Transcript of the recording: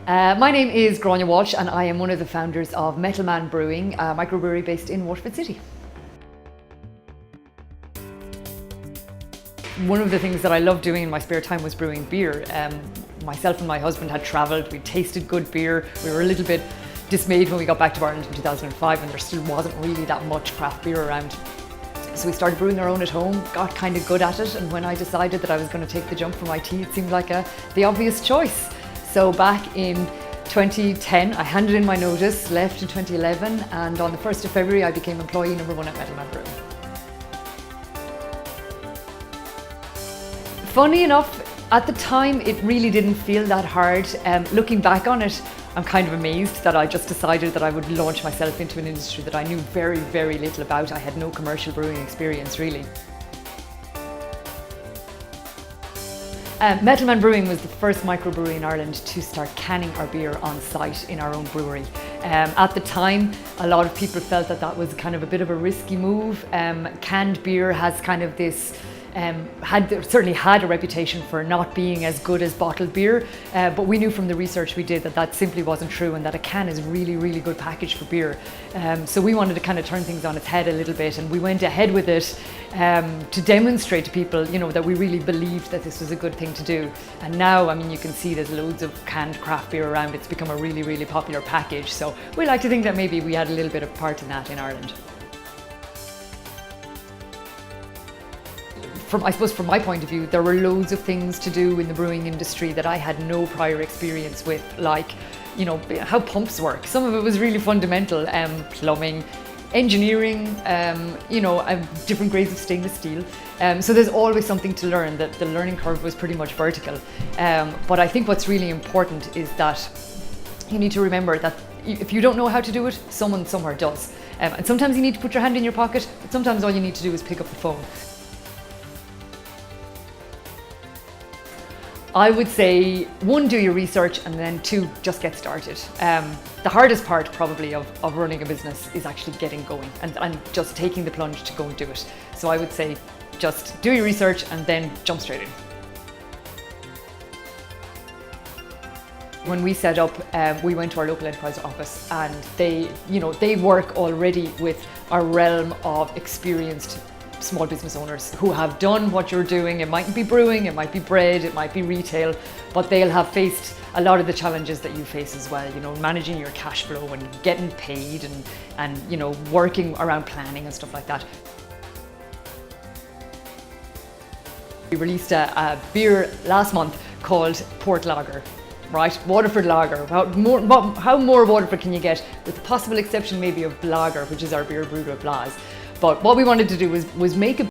My name is Grania Walsh and I am one of the founders of Metalman Brewing, a microbrewery based in Waterford City. One of the things that I loved doing in my spare time was brewing beer. Myself and my husband had travelled, we tasted good beer, we were a little bit dismayed when we got back to Ireland in 2005 and there still wasn't really that much craft beer around. So we started brewing our own at home, got kind of good at it, and when I decided that I was going to take the jump from IT, it seemed like the obvious choice. So back in 2010, I handed in my notice, left in 2011, and on the 1st of February I became employee number 1 at Metalman Brewing. Funny enough, at the time it really didn't feel that hard. Looking back on it, I'm kind of amazed that I just decided that I would launch myself into an industry that I knew very, very little about. I had no commercial brewing experience really. Metalman Brewing was the first microbrewery in Ireland to start canning our beer on site in our own brewery. At the time, a lot of people felt that that was kind of a bit of a risky move. Canned beer has kind of this certainly had a reputation for not being as good as bottled beer, but we knew from the research we did that that simply wasn't true and that a can is really, really good package for beer. So we wanted to kind of turn things on its head a little bit, and we went ahead with it to demonstrate to people, you know, that we really believed that this was a good thing to do. And now, I mean, you can see there's loads of canned craft beer around. It's become a really, really popular package. So we like to think that maybe we had a little bit of part in that in Ireland. I suppose from my point of view, there were loads of things to do in the brewing industry that I had no prior experience with, like, you know, how pumps work. Some of it was really fundamental, plumbing, engineering, you know, different grades of stainless steel. So there's always something to learn. That the learning curve was pretty much vertical. But I think what's really important is that you need to remember that if you don't know how to do it, someone somewhere does. And sometimes you need to put your hand in your pocket, but sometimes all you need to do is pick up the phone. I would say 1, do your research, and then 2, just get started. The hardest part probably of running a business is actually getting going and just taking the plunge to go and do it. So I would say just do your research and then jump straight in. When we set up, we went to our local enterprise office, and they work already with a realm of experienced small business owners who have done what you're doing. It might be brewing, it might be bread, it might be retail, but they'll have faced a lot of the challenges that you face as well, you know, managing your cash flow and getting paid and you know, working around planning and stuff like that. We released a beer last month called Port Lager, right? Waterford Lager. How more Waterford can you get, with the possible exception maybe of Lager, which is our beer brewed with Blas. But what we wanted to do was make a